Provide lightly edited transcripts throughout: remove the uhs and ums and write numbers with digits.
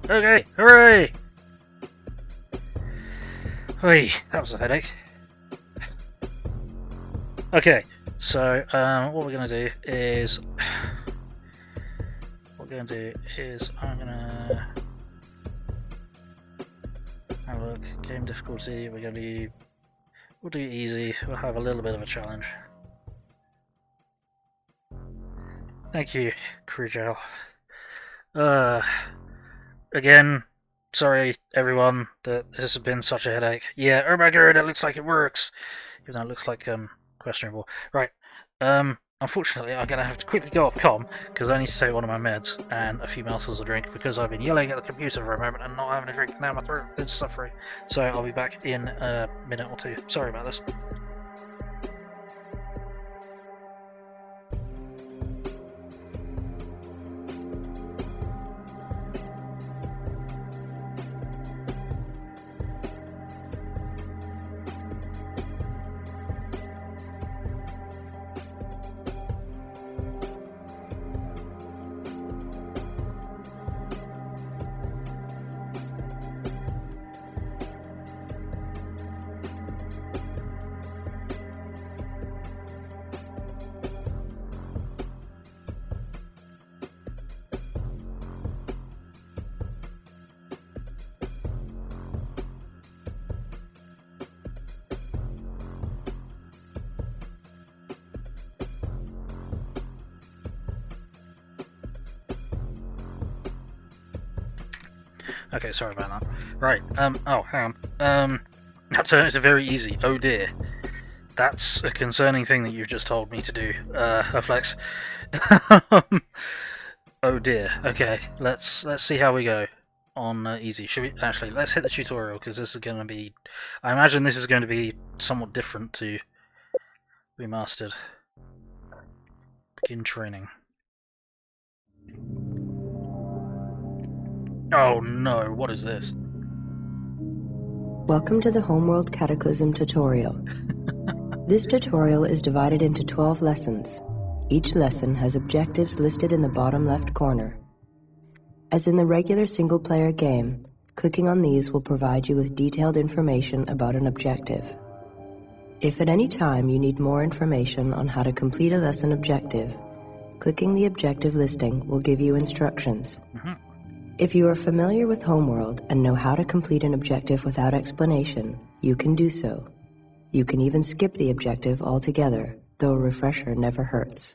Okay, hooray! Hey, that was a headache. Okay, so what we're gonna do is I'm gonna have a look. Game difficulty. We'll do easy. We'll have a little bit of a challenge. Thank you, Crujel. Again, sorry everyone that this has been such a headache. Yeah, oh my god, it looks like it works. Even though it looks like questionable. Right. Unfortunately I'm gonna have to quickly go off comm because I need to take one of my meds and a few mouthfuls of drink because I've been yelling at the computer for a moment and not having a drink. Now my throat is suffering. So I'll be back in a minute or two. Sorry about this. Okay, sorry about that. Right, oh, hang on. That turn is very easy. Oh dear. That's a concerning thing that you've just told me to do, Flex. Oh dear. Okay, let's see how we go on easy. Should we actually let's hit the tutorial because this is going to be. I imagine this is going to be somewhat different to remastered. Begin training. Oh no! What is this? Welcome to the Homeworld CatAAAHclysm tutorial. This tutorial is divided into 12 lessons. Each lesson has objectives listed in the bottom left corner. As in the regular single-player game, clicking on these will provide you with detailed information about an objective. If at any time you need more information on how to complete a lesson objective, clicking the objective listing will give you instructions. If you are familiar with Homeworld and know how to complete an objective without explanation, you can do so. You can even skip the objective altogether, though a refresher never hurts.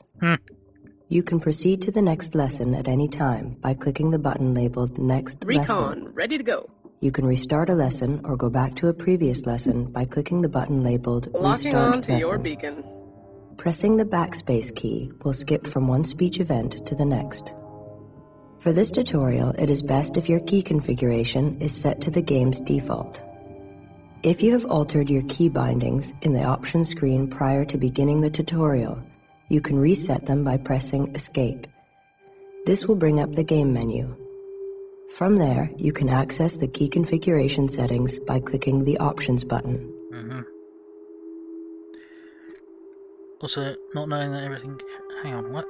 You can proceed to the next lesson at any time by clicking the button labeled Next Lesson. Recon, ready to go. You can restart a lesson or go back to a previous lesson by clicking the button labeled Locking Restart on to Lesson. your beacon. Pressing the backspace key will skip from one speech event to the next. For this tutorial, it is best if your key configuration is set to the game's default. If you have altered your key bindings in the options screen prior to beginning the tutorial, you can reset them by pressing Escape. This will bring up the game menu. From there, you can access the key configuration settings by clicking the Options button. Also, not knowing that everything... Hang on, what?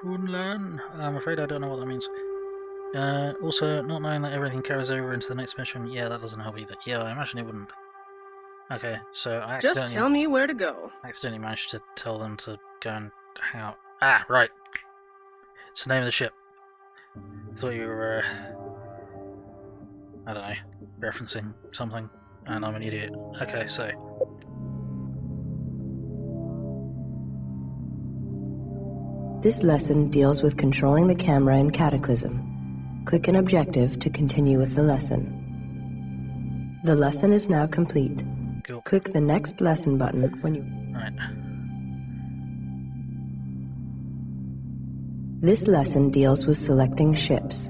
Kunlan? I'm afraid I don't know what that means. Also, not knowing that everything carries over into the next mission, yeah, that doesn't help either. Yeah, I imagine it wouldn't. Okay, so I accidentally... Just tell me where to go. accidentally managed to tell them to go and hang out. Ah, right. It's the name of the ship. Thought you were, I don't know, referencing something, and I'm an idiot. Okay, so... This lesson deals with controlling the camera in CatAAAHclysm. Click an objective to continue with the lesson. The lesson is now complete. Cool. Click the Next Lesson button when you... Right. This lesson deals with selecting ships.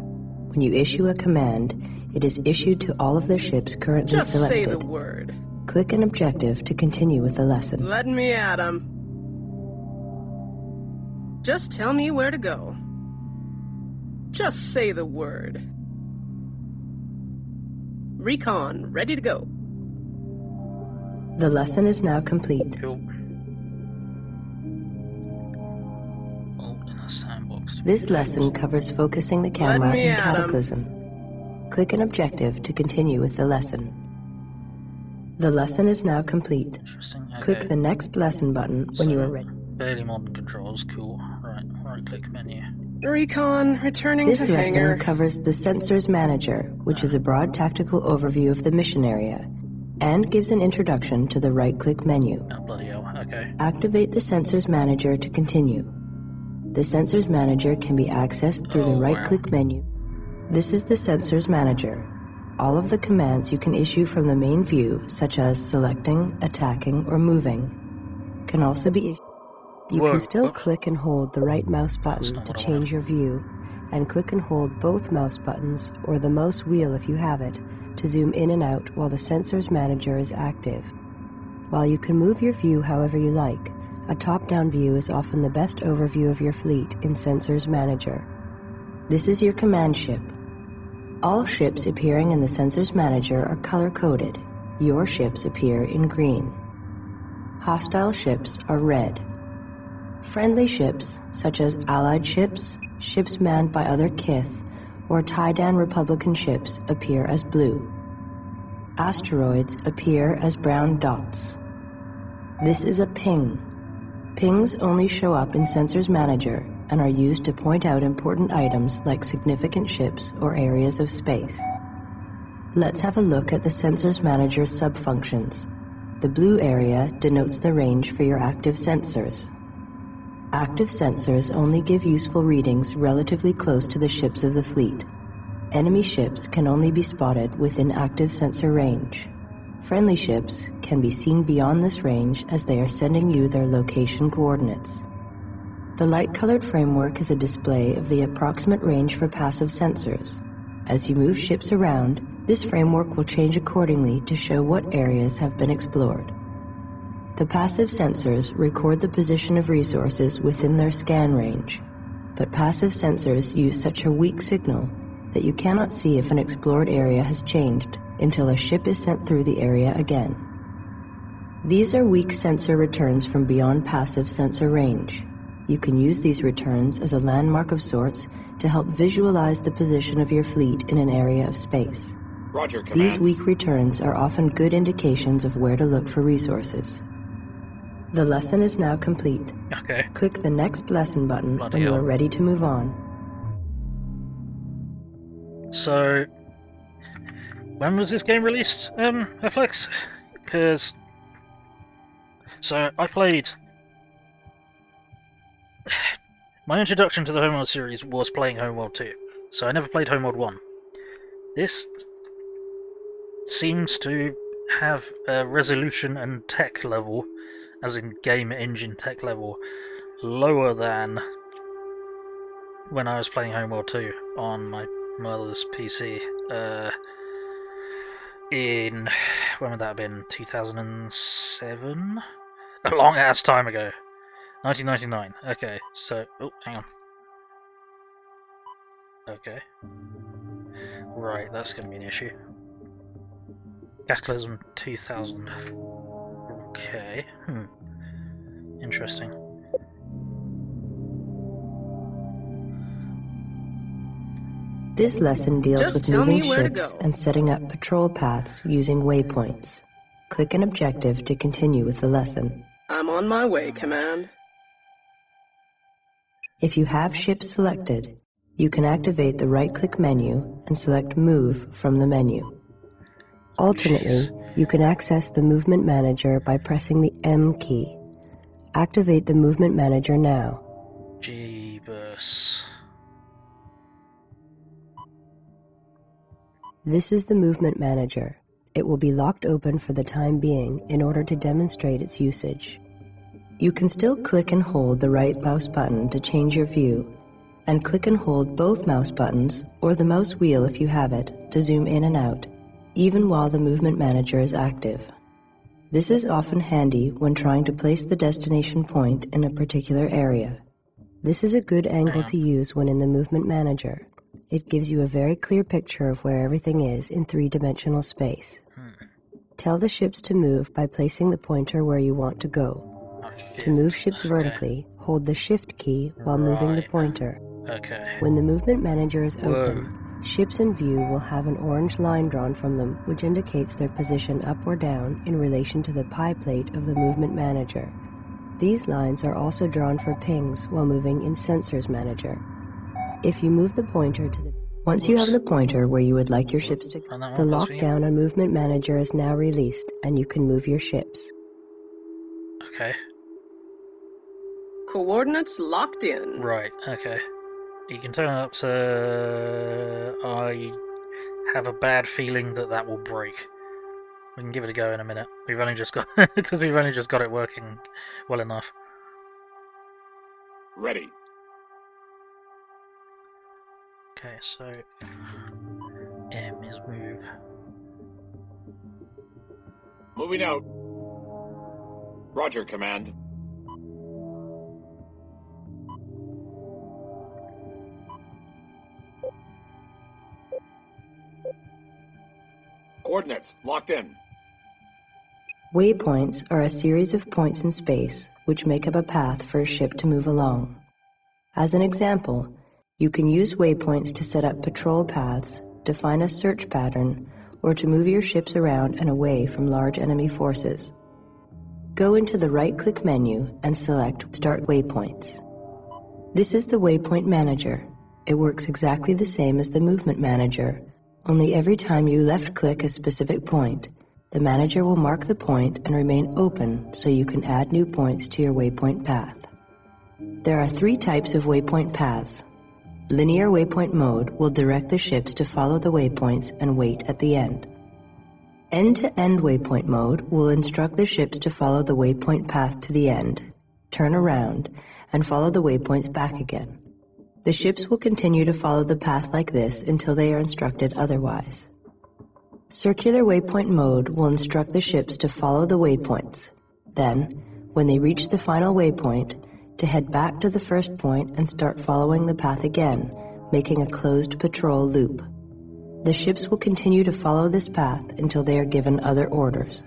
When you issue a command, it is issued to all of the ships currently Just selected. say the word. Click an objective to continue with the lesson. Let me at 'em. Just tell me where to go. Just say the word. Recon, ready to go. The lesson is now complete. Cool. Oh, in a sandbox. Unlocked. This lesson covers focusing the camera me in at 'em. CatAAAHclysm. Click an objective to continue with the lesson. The lesson is now complete. Interesting. Okay. Click the next lesson button when you are ready. Barely modern controls. Cool. Right click menu. Recon, returning This to lesson hangar. covers the Sensors Manager, which is a broad tactical overview of the mission area, and gives an introduction to the right-click menu. Oh, bloody hell. Okay. Activate the Sensors Manager to continue. The Sensors Manager can be accessed through the right-click menu. This is the Sensors Manager. All of the commands you can issue from the main view, such as selecting, attacking, or moving, can also be issued. You can still click and hold the right mouse button to change your view, and click and hold both mouse buttons, or the mouse wheel if you have it, to zoom in and out while the Sensors Manager is active. While you can move your view however you like, a top-down view is often the best overview of your fleet in Sensors Manager. This is your command ship. All ships appearing in the Sensors Manager are color-coded. Your ships appear in green. Hostile ships are red. Friendly ships, such as Allied ships, ships manned by other kith, or tie-down Republican ships, appear as blue. Asteroids appear as brown dots. This is a ping. Pings only show up in Sensors Manager and are used to point out important items like significant ships or areas of space. Let's have a look at the Sensors Manager subfunctions. The blue area denotes the range for your active sensors. Active sensors only give useful readings relatively close to the ships of the fleet. Enemy ships can only be spotted within active sensor range. Friendly ships can be seen beyond this range as they are sending you their location coordinates. The light-colored framework is a display of the approximate range for passive sensors. As you move ships around, this framework will change accordingly to show what areas have been explored. The passive sensors record the position of resources within their scan range, but passive sensors use such a weak signal that you cannot see if an explored area has changed until a ship is sent through the area again. These are weak sensor returns from beyond passive sensor range. You can use these returns as a landmark of sorts to help visualize the position of your fleet in an area of space. Roger, Command. These weak returns are often good indications of where to look for resources. The lesson is now complete. Okay. Click the next lesson button Bloody when you hell. are ready to move on. So, when was this game released, FX? Because, so I played. My introduction to the Homeworld series was playing Homeworld 2, so I never played Homeworld 1. This seems to have a resolution and tech level, as in game engine tech level, lower than when I was playing Homeworld 2 on my mother's PC. In, when would that have been? 2007? A long ass time ago. 1999. Okay, so, oh, hang on. Okay. Right, that's going to be an issue. CatAAAHclysm 2000. Okay, interesting. This lesson deals Just with tell moving me where to ships go. and setting up patrol paths using waypoints. Click an objective to continue with the lesson. I'm on my way, Command. If you have ships selected, you can activate the right-click menu and select Move from the menu. Alternately, you can access the Movement Manager by pressing the M key. Activate the Movement Manager now. Jeebus. This is the Movement Manager. It will be locked open for the time being in order to demonstrate its usage. You can still click and hold the right mouse button to change your view, and click and hold both mouse buttons, or the mouse wheel if you have it, to zoom in and out, even while the Movement Manager is active. This is often handy when trying to place the destination point in a particular area. This is a good angle to use when in the Movement Manager. It gives you a very clear picture of where everything is in three-dimensional space. Tell the ships to move by placing the pointer where you want to go. To move ships vertically, hold the Shift key while moving the pointer. Okay. When the movement manager is Whoa. open, ships in view will have an orange line drawn from them which indicates their position up or down in relation to the pie plate of the movement manager. These lines are also drawn for pings while moving in Sensors Manager. If you move the pointer to the... Once you have the pointer where you would like your ships to go, And that the one, that's me. lockdown on Movement Manager is now released and you can move your ships. Okay. Coordinates locked in. Right, okay. You can turn it up to... I have a bad feeling that will break. We can give it a go in a minute. We've only just got... because we've only just got it working well enough. Ready. Okay, so... M is move. Moving out. Roger, Command. Coordinates locked in. Waypoints are a series of points in space which make up a path for a ship to move along. As an example, you can use waypoints to set up patrol paths, define a search pattern, or to move your ships around and away from large enemy forces. Go into the right-click menu and select Start Waypoints. This is the Waypoint Manager. It works exactly the same as the Movement Manager, only every time you left-click a specific point, the manager will mark the point and remain open so you can add new points to your waypoint path. There are 3 types of waypoint paths. Linear waypoint mode will direct the ships to follow the waypoints and wait at the end. End-to-end waypoint mode will instruct the ships to follow the waypoint path to the end, turn around, and follow the waypoints back again. The ships will continue to follow the path like this until they are instructed otherwise. Circular waypoint mode will instruct the ships to follow the waypoints. Then, when they reach the final waypoint, to head back to the first point and start following the path again, making a closed patrol loop. The ships will continue to follow this path until they are given other orders.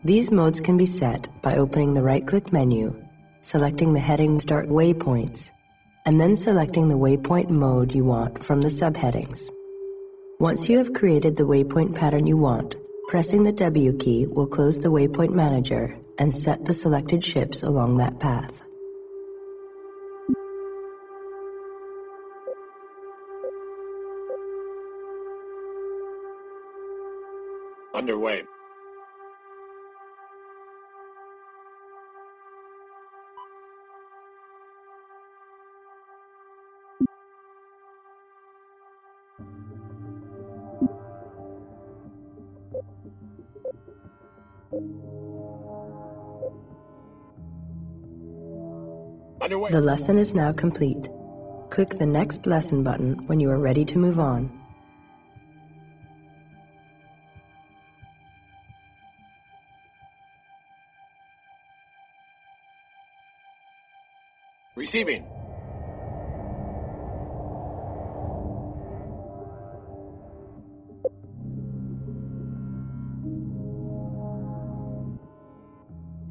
These modes can be set by opening the right-click menu, selecting the heading Start Waypoints, and then selecting the waypoint mode you want from the subheadings. Once you have created the waypoint pattern you want, pressing the W key will close the waypoint manager and set the selected ships along that path. Underway. Underway. The lesson is now complete. Click the Next Lesson button when you are ready to move on. Receiving.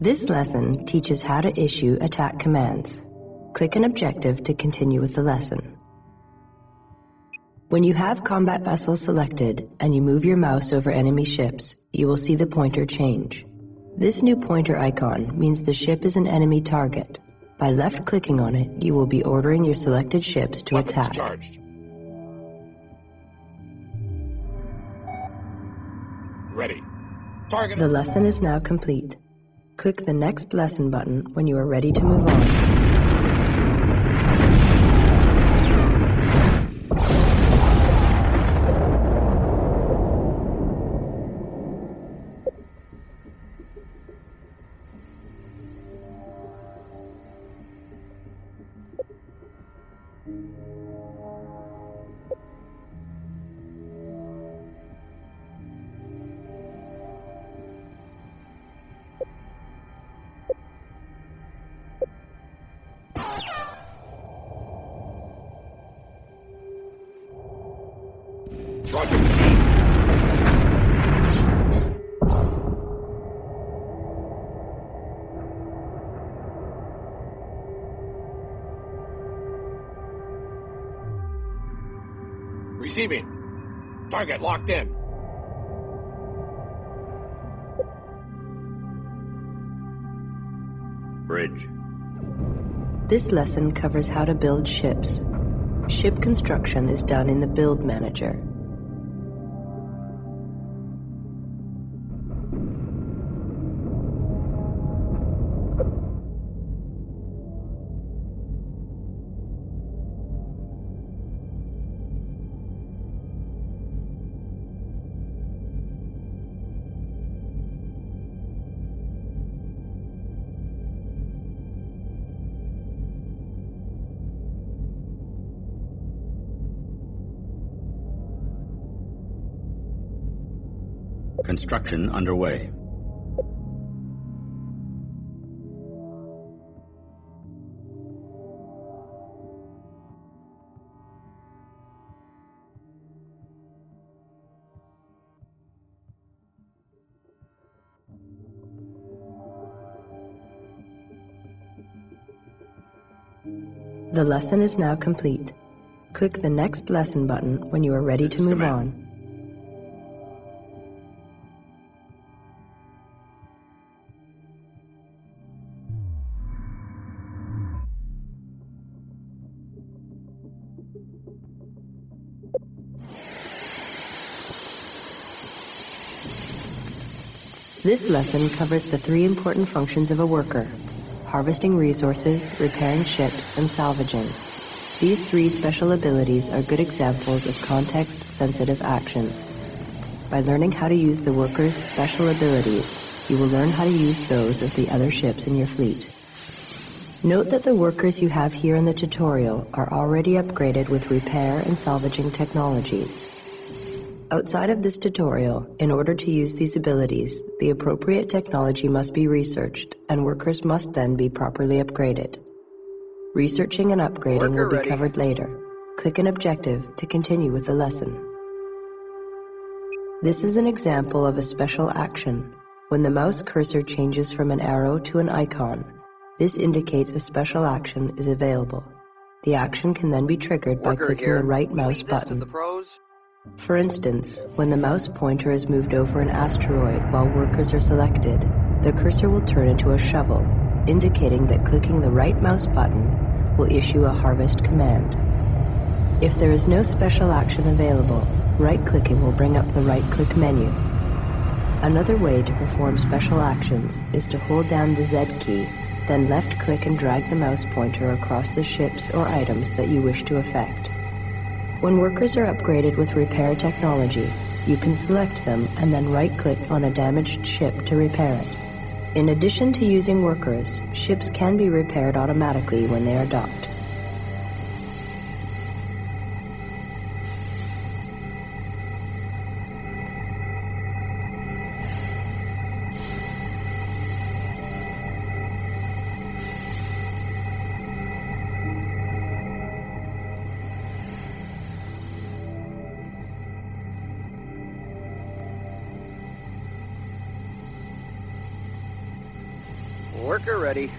This lesson teaches how to issue attack commands. Click an objective to continue with the lesson. When you have combat vessels selected and you move your mouse over enemy ships, you will see the pointer change. This new pointer icon means the ship is an enemy target. By left-clicking on it, you will be ordering your selected ships to Weapons attack. charged. Ready. Target. The lesson is now complete. Click the Next Lesson button when you are ready to move on. Roger. Receiving. Target locked in. Bridge. This lesson covers how to build ships. Ship construction is done in the Build Manager. Construction underway. The lesson is now complete. Click the Next Lesson button when you are ready to move on. This lesson covers the 3 important functions of a worker: harvesting resources, repairing ships, and salvaging. These 3 special abilities are good examples of context-sensitive actions. By learning how to use the worker's special abilities, you will learn how to use those of the other ships in your fleet. Note that the workers you have here in the tutorial are already upgraded with repair and salvaging technologies. Outside of this tutorial, in order to use these abilities, the appropriate technology must be researched, and workers must then be properly upgraded. Researching and upgrading will be covered later. Click an objective to continue with the lesson. This is an example of a special action. When the mouse cursor changes from an arrow to an icon, this indicates a special action is available. The action can then be triggered by clicking the right mouse button. For instance, when the mouse pointer is moved over an asteroid while workers are selected, the cursor will turn into a shovel, indicating that clicking the right mouse button will issue a harvest command. If there is no special action available, right-clicking will bring up the right-click menu. Another way to perform special actions is to hold down the Z key, then left-click and drag the mouse pointer across the ships or items that you wish to affect. When workers are upgraded with repair technology, you can select them and then right-click on a damaged ship to repair it. In addition to using workers, ships can be repaired automatically when they are docked. Worker ready.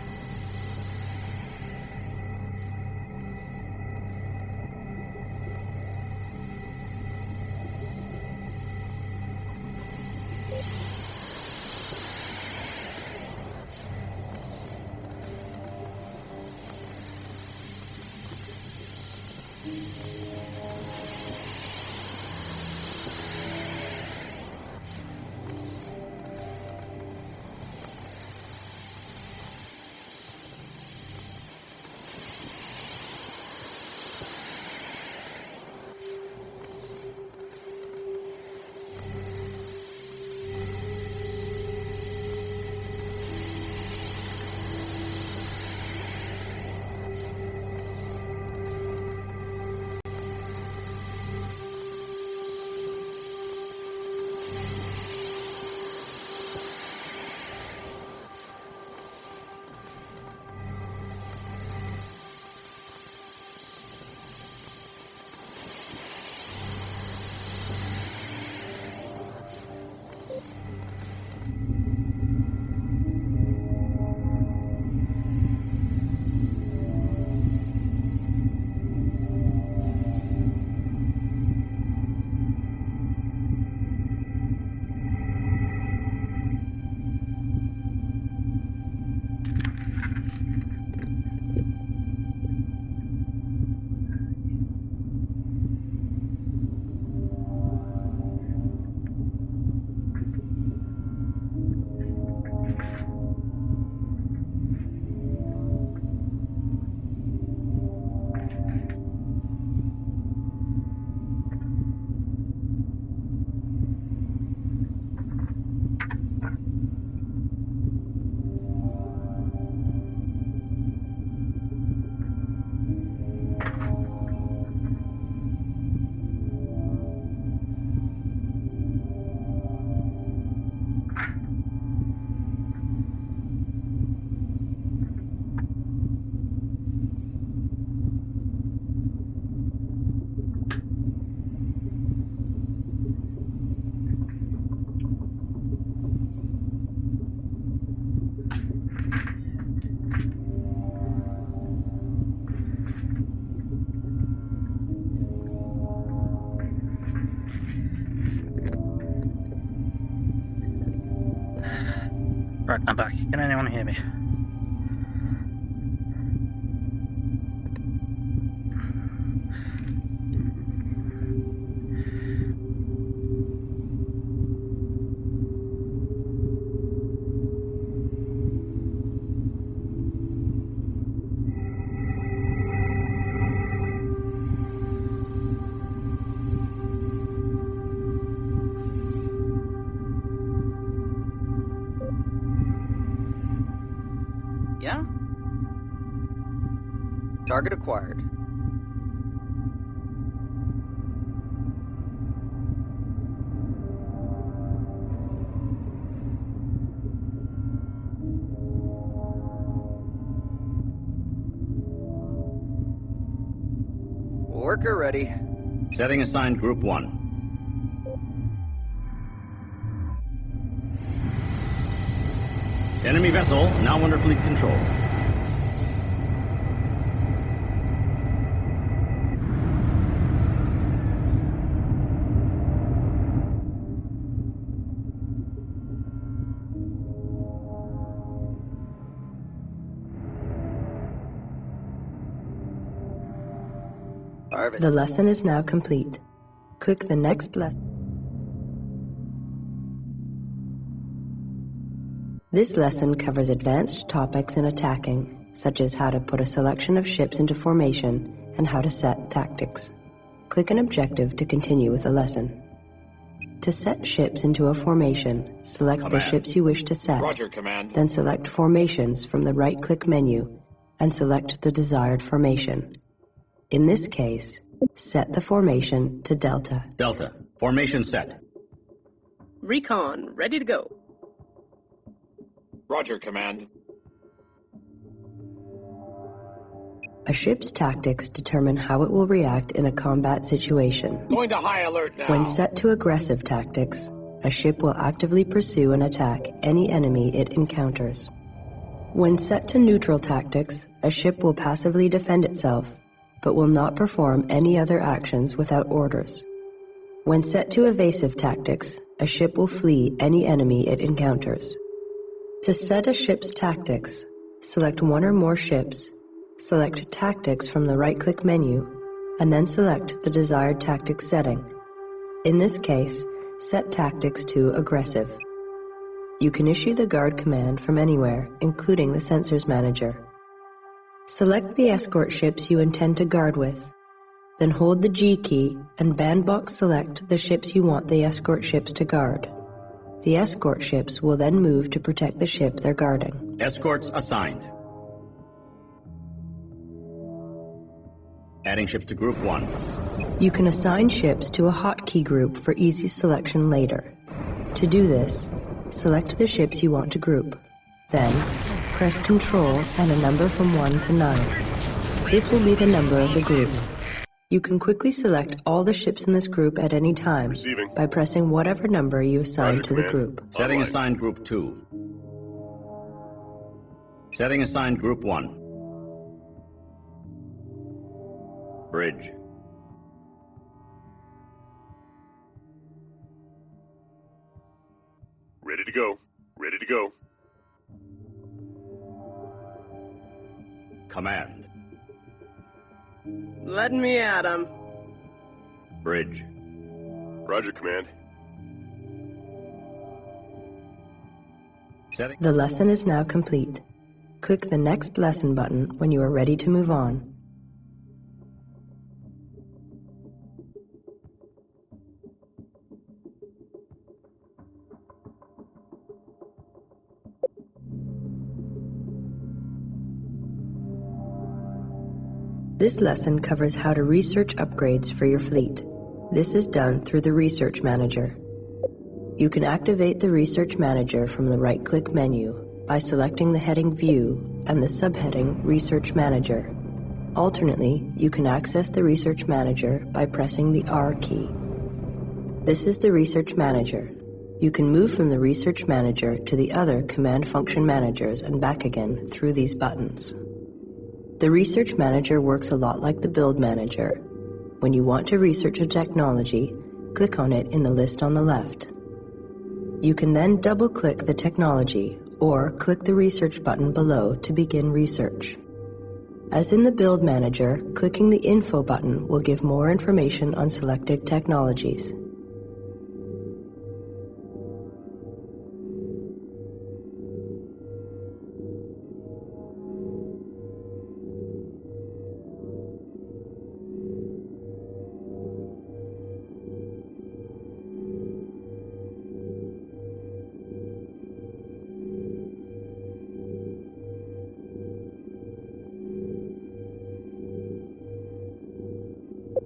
Right, I'm back. Can anyone hear me? Yeah? Target acquired. Worker ready. Setting assigned Group 1. Enemy vessel now under fleet control. Harvest. The lesson is now complete. Click the next lesson. This lesson covers advanced topics in attacking, such as how to put a selection of ships into formation and how to set tactics. Click an objective to continue with the lesson. To set ships into a formation, select the Command. ships you wish to set, Roger, Command. then select Formations from the right-click menu and select the desired formation. In this case, set the formation to Delta. Delta. Formation set. Recon, ready to go. Roger, Command. A ship's tactics determine how it will react in a combat situation. Going to high alert now. When set to aggressive tactics, a ship will actively pursue and attack any enemy it encounters. When set to neutral tactics, a ship will passively defend itself, but will not perform any other actions without orders. When set to evasive tactics, a ship will flee any enemy it encounters. To set a ship's tactics, select one or more ships, select Tactics from the right-click menu, and then select the desired tactics setting. In this case, set tactics to Aggressive. You can issue the guard command from anywhere, including the Sensors Manager. Select the escort ships you intend to guard with, then hold the G key and bandbox select the ships you want the escort ships to guard. The escort ships will then move to protect the ship they're guarding. Escorts assigned. Adding ships to Group 1. You can assign ships to a hotkey group for easy selection later. To do this, select the ships you want to group. Then, press Ctrl and a number from 1 to 9. This will be the number of the group. You can quickly select all the ships in this group at any time by pressing whatever number you assign to the group. Setting assigned Group 2. Setting assigned Group 1. Bridge. Ready to go. Ready to go. Command. Let me at 'em. Bridge. Roger, Command. Setting. The lesson is now complete. Click the Next Lesson button when you are ready to move on. This lesson covers how to research upgrades for your fleet. This is done through the Research Manager. You can activate the Research Manager from the right-click menu by selecting the heading View and the subheading Research Manager. Alternately, you can access the Research Manager by pressing the R key. This is the Research Manager. You can move from the Research Manager to the other Command Function Managers and back again through these buttons. The Research Manager works a lot like the Build Manager. When you want to research a technology, click on it in the list on the left. You can then double-click the technology or click the research button below to begin research. As in the Build Manager, clicking the Info button will give more information on selected technologies.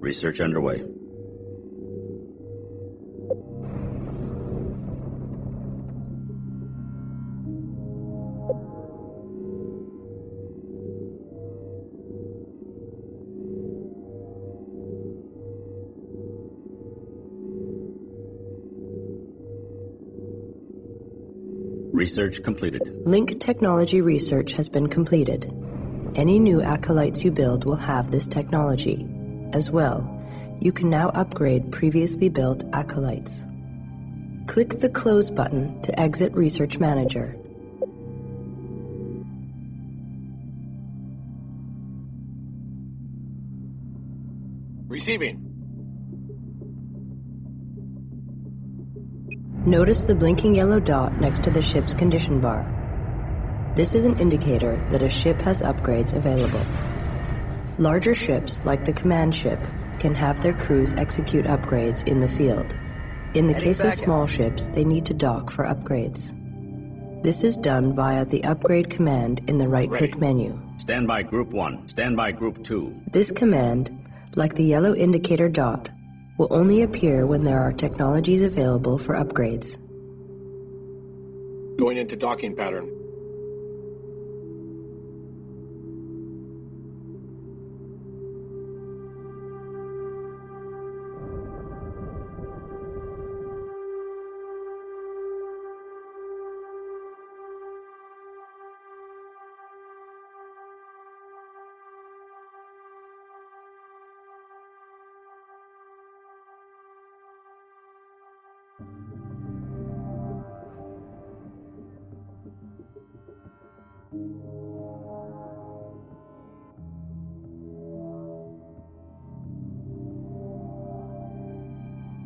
Research underway. Research completed. Link technology research has been completed. Any new acolytes you build will have this technology. As well, you can now upgrade previously built acolytes. Click the Close button to exit Research Manager. Receiving. Notice the blinking yellow dot next to the ship's condition bar. This is an indicator that a ship has upgrades available. Larger ships, like the command ship, can have their crews execute upgrades in the field. In the case of small ships, they need to dock for upgrades. This is done via the Upgrade command in the right-click menu. Stand by Group 1. Stand by Group 2. This command, like the yellow indicator dot, will only appear when there are technologies available for upgrades. Going into docking pattern.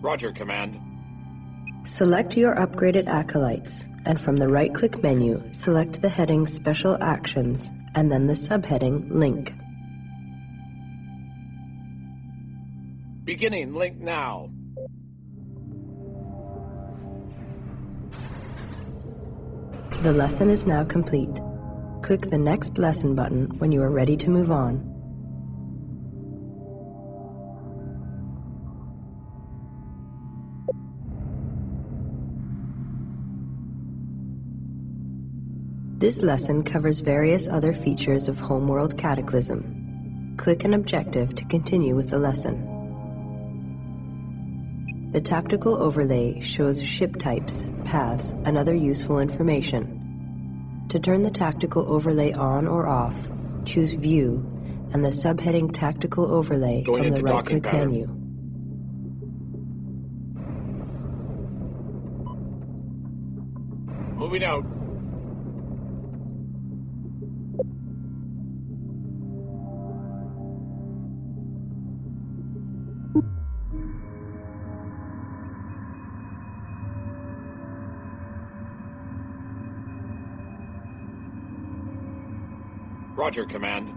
Roger, Command. Select your upgraded acolytes, and from the right-click menu, select the heading Special Actions, and then the subheading Link. Beginning link now. The lesson is now complete. Click the Next Lesson button when you are ready to move on. This lesson covers various other features of Homeworld CatAAAHclysm. Click an objective to continue with the lesson. The tactical overlay shows ship types, paths, and other useful information. To turn the tactical overlay on or off, choose View and the subheading Tactical Overlay from the right-click menu. Moving out. Roger, Command.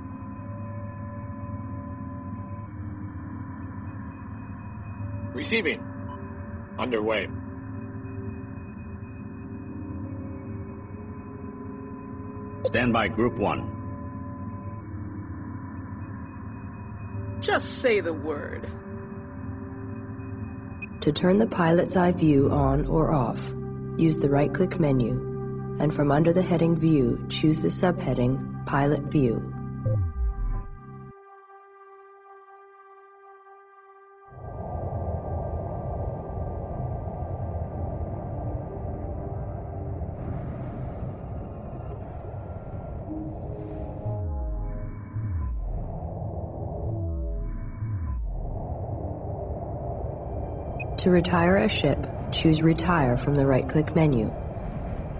Receiving. Underway. Stand by Group 1. Just say the word. To turn the pilot's eye view on or off, use the right-click menu, and from under the heading View, choose the subheading Pilot View. To retire a ship, choose Retire from the right-click menu.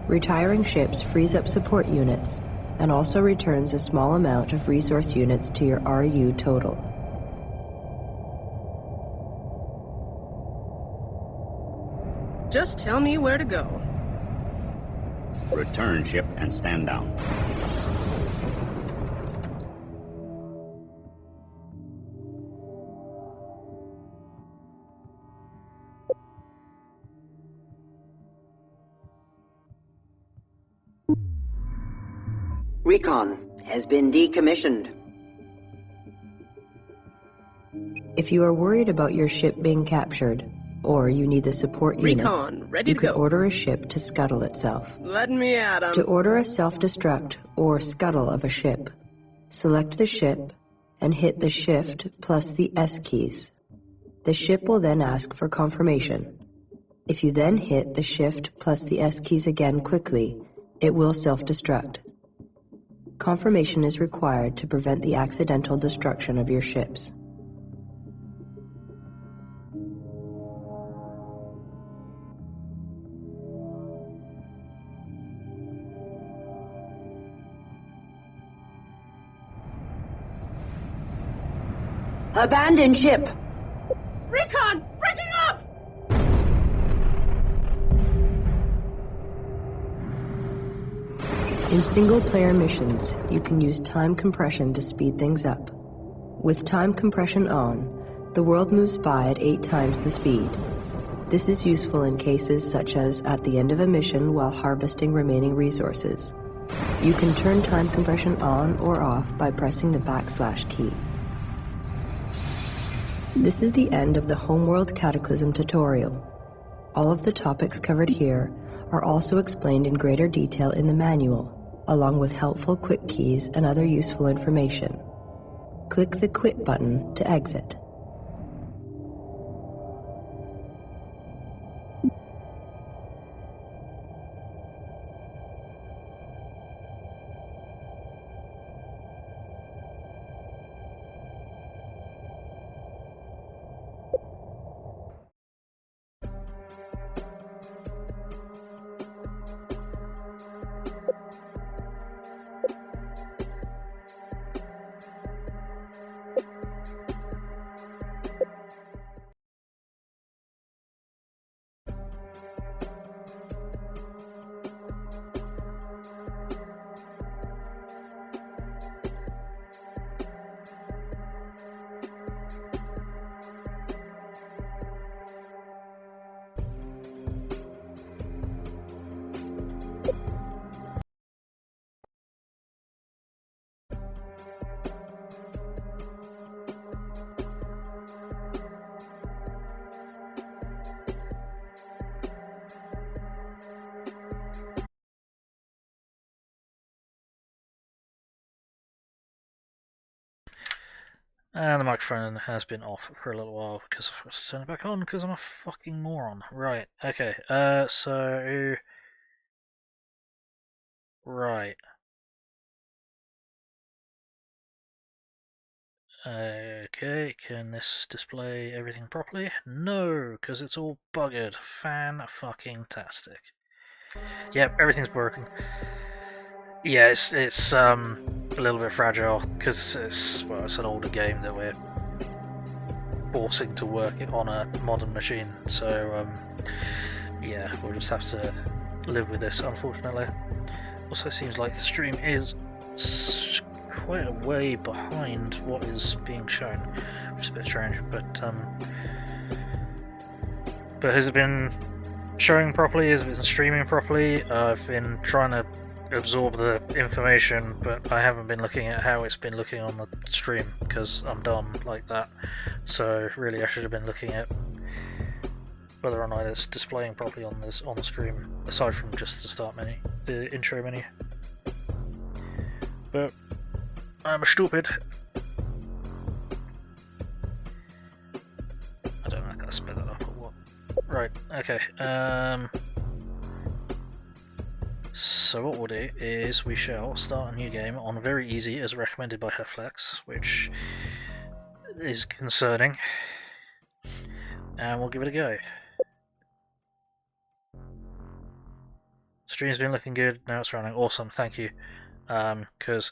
Retiring ships frees up support units and also returns a small amount of resource units to your RU total. Just tell me where to go. Return ship and stand down. Recon has been decommissioned. If you are worried about your ship being captured, or you need the support units, Recon, ready you to can go. order a ship to scuttle itself. Let me at 'em. To order a self-destruct or scuttle of a ship, select the ship and hit the Shift plus the S keys. The ship will then ask for confirmation. If you then hit the Shift plus the S keys again quickly, it will self-destruct. Confirmation is required to prevent the accidental destruction of your ships. Abandon ship! Recon, breaking up! In single-player missions, you can use time compression to speed things up. With time compression on, the world moves by at 8 times the speed. This is useful in cases such as at the end of a mission while harvesting remaining resources. You can turn time compression on or off by pressing the / key. This is the end of the Homeworld CatAAAHclysm tutorial. All of the topics covered here are also explained in greater detail in the manual, along with helpful quick keys and other useful information. Click the Quit button to exit. And the microphone has been off for a little while because I forgot to turn it back on because I'm a fucking moron. Right, okay, so... Right. Okay, can this display everything properly? No, because it's all buggered. Fan-fucking-tastic. Yep, everything's broken. Yeah, it's a little bit fragile because it's an older game that we're forcing to work on a modern machine. So yeah, we'll just have to live with this, unfortunately. Also, seems like the stream is quite a way behind what is being shown, which is a bit strange. But has it been showing properly? Has it been streaming properly? I've been trying to absorb the information, but I haven't been looking at how it's been looking on the stream because I'm dumb like that. So really, I should have been looking at whether or not it's displaying properly on the stream, aside from just the start menu, the intro menu. But I'm stupid. I don't know if I gotta split that up or what. Right, okay. So what we'll do is we shall start a new game on very easy as recommended by Herflex, which is concerning. And we'll give it a go. Let's stream's been looking good. Now it's running. Awesome, thank you. Because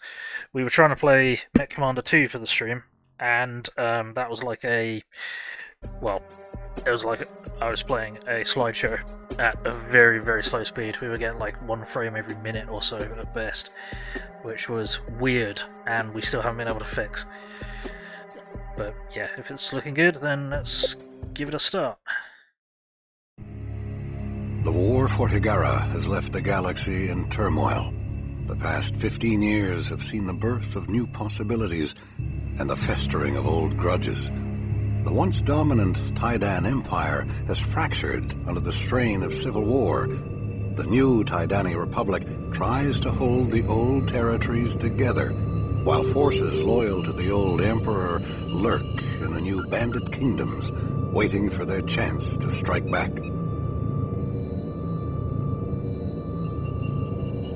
we were trying to play Mech Commander 2 for the stream, and that was like it was like I was playing a slideshow at a very, very slow speed. We were getting like 1 frame every minute or so at best, which was weird, and we still haven't been able to fix. But yeah, if it's looking good, then let's give it a start. The war for Higara has left the galaxy in turmoil. The past 15 years have seen the birth of new possibilities and the festering of old grudges. The once dominant Taidan Empire has fractured under the strain of civil war. The new Taidani Republic tries to hold the old territories together, while forces loyal to the old emperor lurk in the new bandit kingdoms, waiting for their chance to strike back.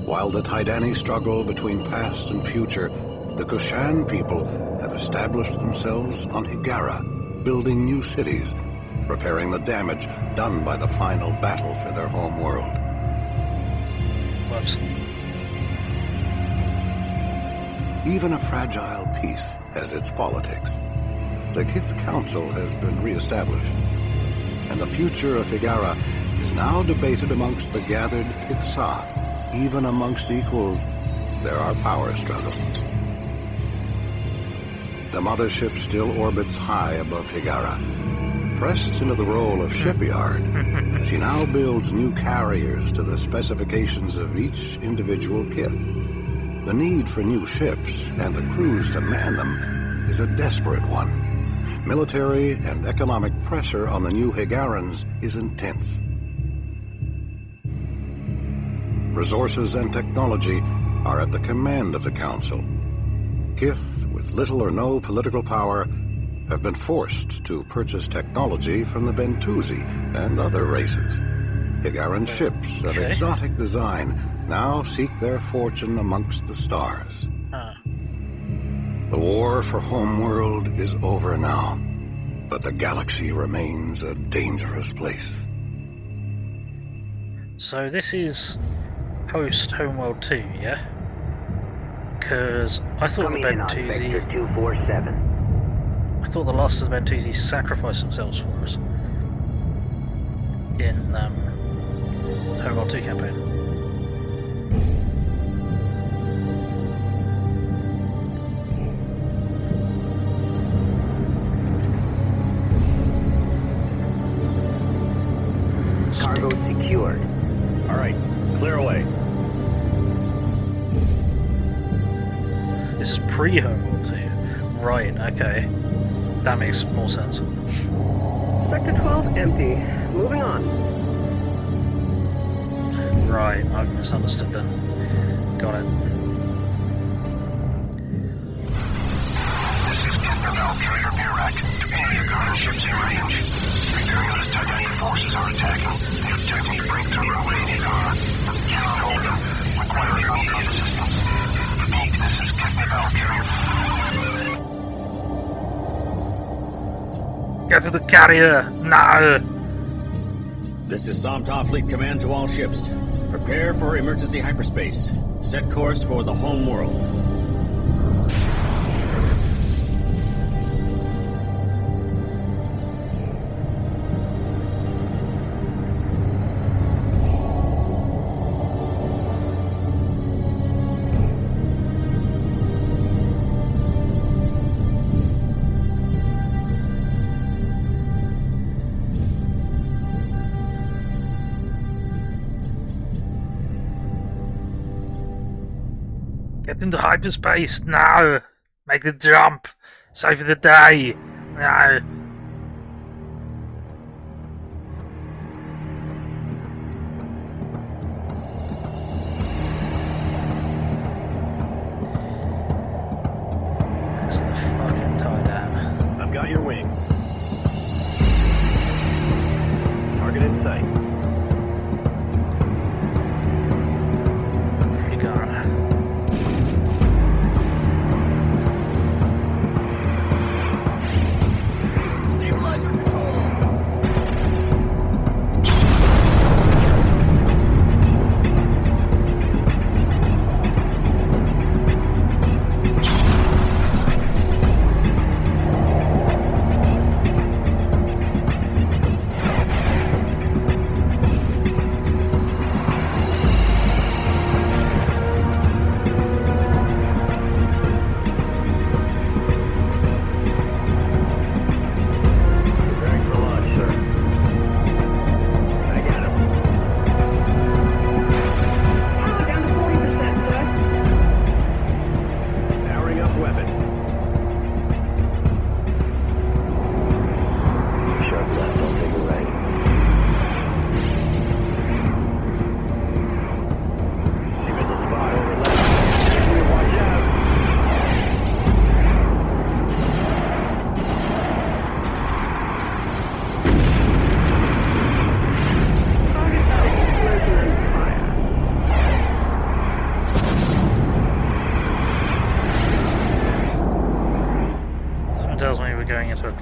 While the Taidani struggle between past and future, the Kushan people have established themselves on Higara, building new cities, repairing the damage done by the final battle for their home world. Whoops. Even a fragile peace has its politics. The Kith Council has been re-established, and the future of Higara is now debated amongst the gathered Kithsa. Even amongst equals, there are power struggles. The mothership still orbits high above Higara. Pressed into the role of shipyard, she now builds new carriers to the specifications of each individual Kith. The need for new ships and the crews to man them is a desperate one. Military and economic pressure on the new Higarans is intense. Resources and technology are at the command of the Council. Kith, with little or no political power, have been forced to purchase technology from the Bentusi and other races. Higaran ships of exotic design now seek their fortune amongst the stars. The war for Homeworld is over now, but the galaxy remains a dangerous place. So this is post Homeworld 2, yeah? Because I thought the Bentusi... 247. I thought the last of the Bentusi sacrificed themselves for us in Homeworld 2 campaign. Cargo secured. All right, clear away. This is pre-Homeworld 2. Right, okay. That makes more sense. Sector 12 empty. Moving on. Right, I've misunderstood then. Got it. This is Captain Carrier Pirac. Any Higara ships in range. Repair unit Titanium forces are attacking. They have technique breakthrough runway in Higara. Cannot hold them. Require immediate assistance. Repeat, this is Captain Carrier. Get to the carrier! Now! This is Somtov Fleet Command to all ships. Prepare for emergency hyperspace. Set course for the home world. Get into hyperspace now! Make the jump! Save the day! Now! That's the fucking tie down. I've got your wing. Target in sight. You got it.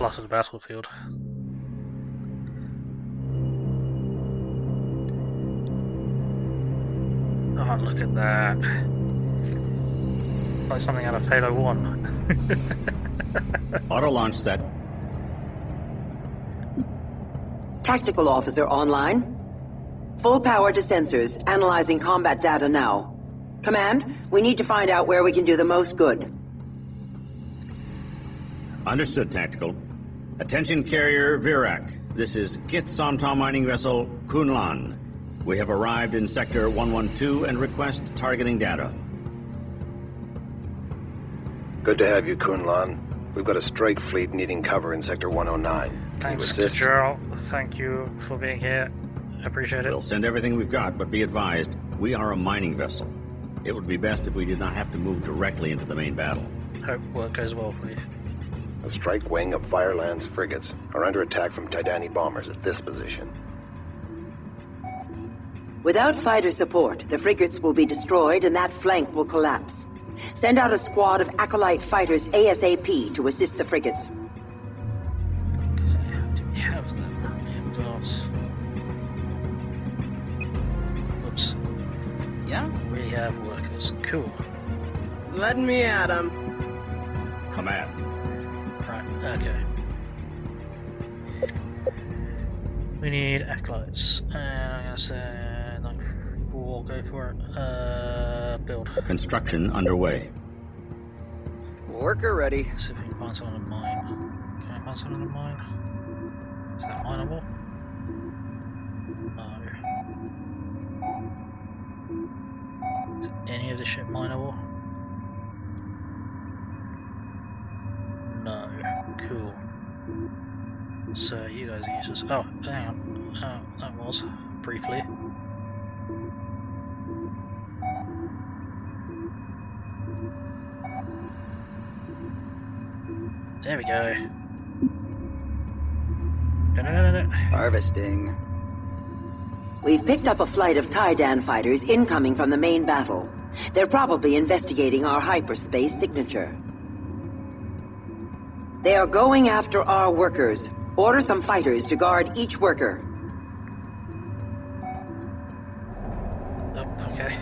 plotted battlefield. Oh, look at that. Like something out of Halo 1. Auto launch set. Tactical officer online. Full power to sensors, analyzing combat data now. Command, we need to find out where we can do the most good. Understood, Tactical. Attention carrier Virak. This is Kith Somtom mining vessel Kunlan. We have arrived in Sector 112 and request targeting data. Good to have you, Kunlan. We've got a strike fleet needing cover in Sector 109. Thanks, General. Thank you for being here. Appreciate it. We'll send everything we've got, but be advised, we are a mining vessel. It would be best if we did not have to move directly into the main battle. Hope work goes well for you. A strike wing of Fireland's frigates are under attack from Tidani bombers at this position. Without fighter support, the frigates will be destroyed and that flank will collapse. Send out a squad of Acolyte fighters ASAP to assist the frigates. Okay, do we have them? We've got... Oops. Yeah? We have workers. Cool. Let me at 'em. Command. Right, okay. We need acolytes. And I'm gonna say... We'll go for it. Build. Construction underway. Worker ready. See if we can find someone in mine. Can I find someone in mine? Is that mineable? No. Is any of this shit mineable? No. Cool. So you guys are useless. Oh, hang on. Oh, that was briefly. There we go. No. Harvesting. We've picked up a flight of Taidan fighters incoming from the main battle. They're probably investigating our hyperspace signature. They are going after our workers. Order some fighters to guard each worker. Oh, okay.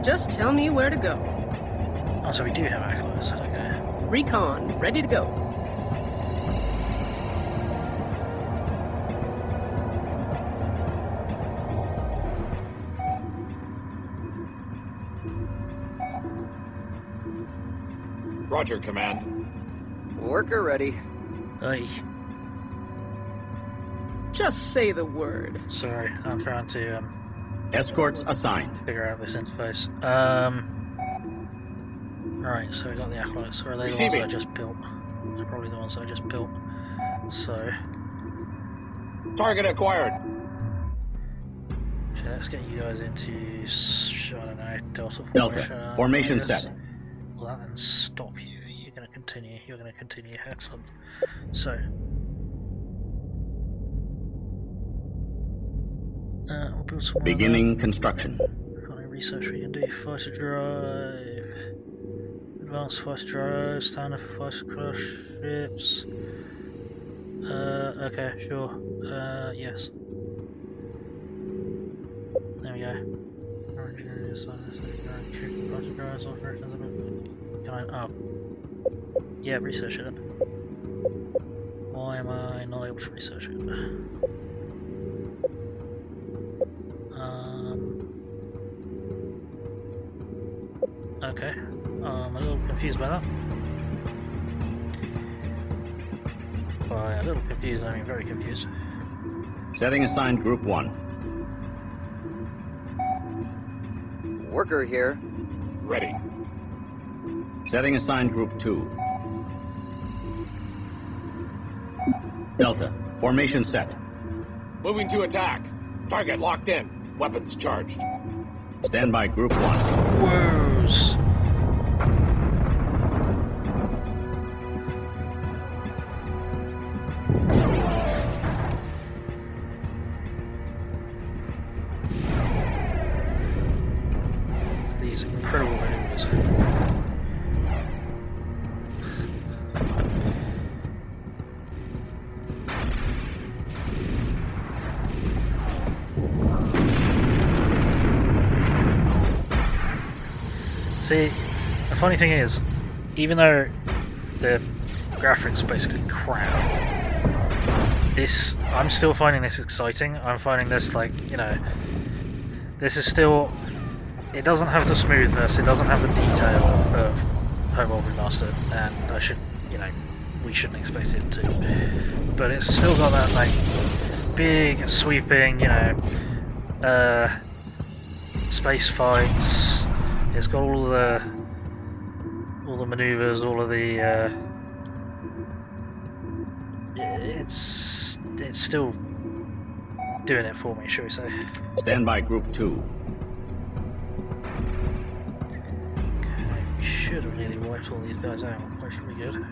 Just tell me where to go. Oh, so we do have acolytes. Okay. Recon, ready to go. Roger, Command. Worker ready. Hey. Just say the word. Sorry, I'm trying to Escorts assigned. figure out this interface. Right, so we got the acolytes. Or are they the ones that I just built? They're probably the ones that I just built. So, Target acquired. okay, let's get you guys into, I don't know, Delta formation. Delta. Formation I guess. set. Will that then stop you? You're going to continue. You're going to continue. Excellent. So, we'll build some. Beginning construction. Kind of research we can do. Fighter drive. Advanced fighter drive. Standard for fighter class ships. Okay, sure. Yes. There we go. Can I? Oh. Yeah, research it. Why am I not able to research it? Okay. I'm a little confused by that. By a little confused, I mean very confused. Setting assigned Group 1. Worker here. Ready. Setting assigned Group 2. Delta. Formation set. Moving to attack. Target locked in. Weapons charged. Stand by Group 1. Woos! these incredible maneuvers. See, the funny thing is, even though the graphics are basically crap, I'm still finding this exciting. I'm finding this, like, you know, this is still, it doesn't have the smoothness, it doesn't have the detail of Homeworld Remastered, and I should, you know, we shouldn't expect it to, but it's still got that, like, big, sweeping, you know, space fights. It's got all the maneuvers, all of the, it's still doing it for me, shall we say. Stand by Group 2. Okay, we should have nearly wiped all these guys out, which should be good.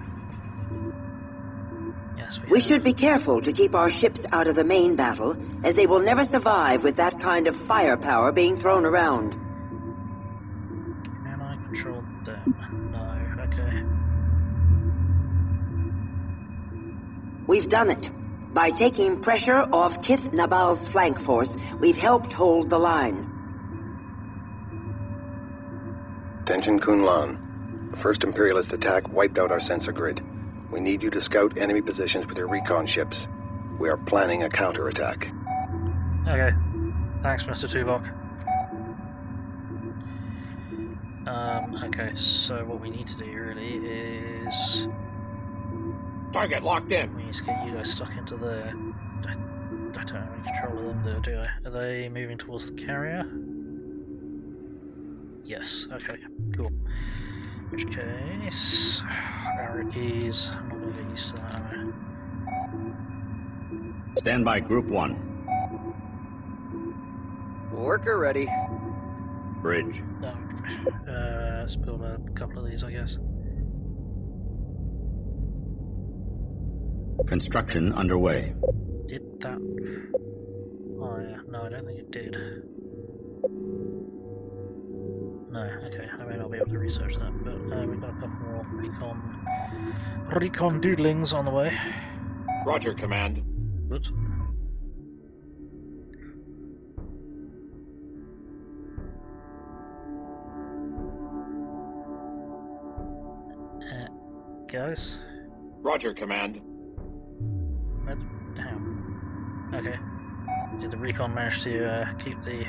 Yes, We should be careful to keep our ships out of the main battle, as they will never survive with that kind of firepower being thrown around. Can I control them? No, okay. We've done it. By taking pressure off Kith Nabal's flank force, we've helped hold the line. Attention Kunlan. The first Imperialist attack wiped out our sensor grid. We need you to scout enemy positions with your recon ships. We are planning a counterattack. Okay. Thanks, Mr. Tuvok. Okay, so what we need to do really is... Target locked in. We need to get you guys stuck into there. I don't have any control of them, do I? Are they moving towards the carrier? Yes, okay, cool. In which case... arrow keys. I'm not going to get used to that, am I? Stand by Group 1. Worker ready. Bridge. No. Let's build a couple of these, I guess. Construction underway. Did that... Oh yeah, no, I don't think it did. No, okay, I may not be able to research that, but we've got a couple more recon doodlings on the way. Roger, Command. Whoops. Guys? Roger, Command. Damn. Okay. Did the recon manage to keep the...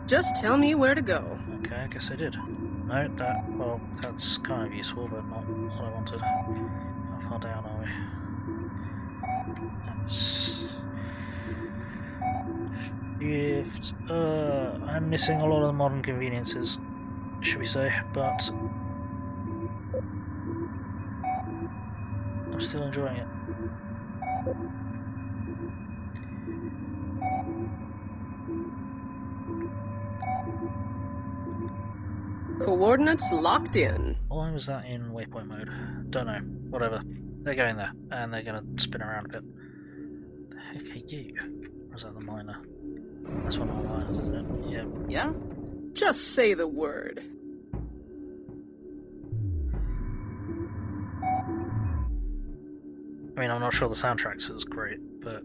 Just tell me where to go. Okay, I guess I did. No, well, that's kind of useful, but not what I wanted. How far down are we? Shift. I'm missing a lot of the modern conveniences, should we say, but I'm still enjoying it. Coordinates locked in. Why was that in waypoint mode? Don't know. Whatever. They're going there, and they're going to spin around a bit. The heck are you? Or is that the miner? That's one of the miners, isn't it? Yeah. Yeah? Just say the word. I mean, I'm not sure the soundtrack's as great, but,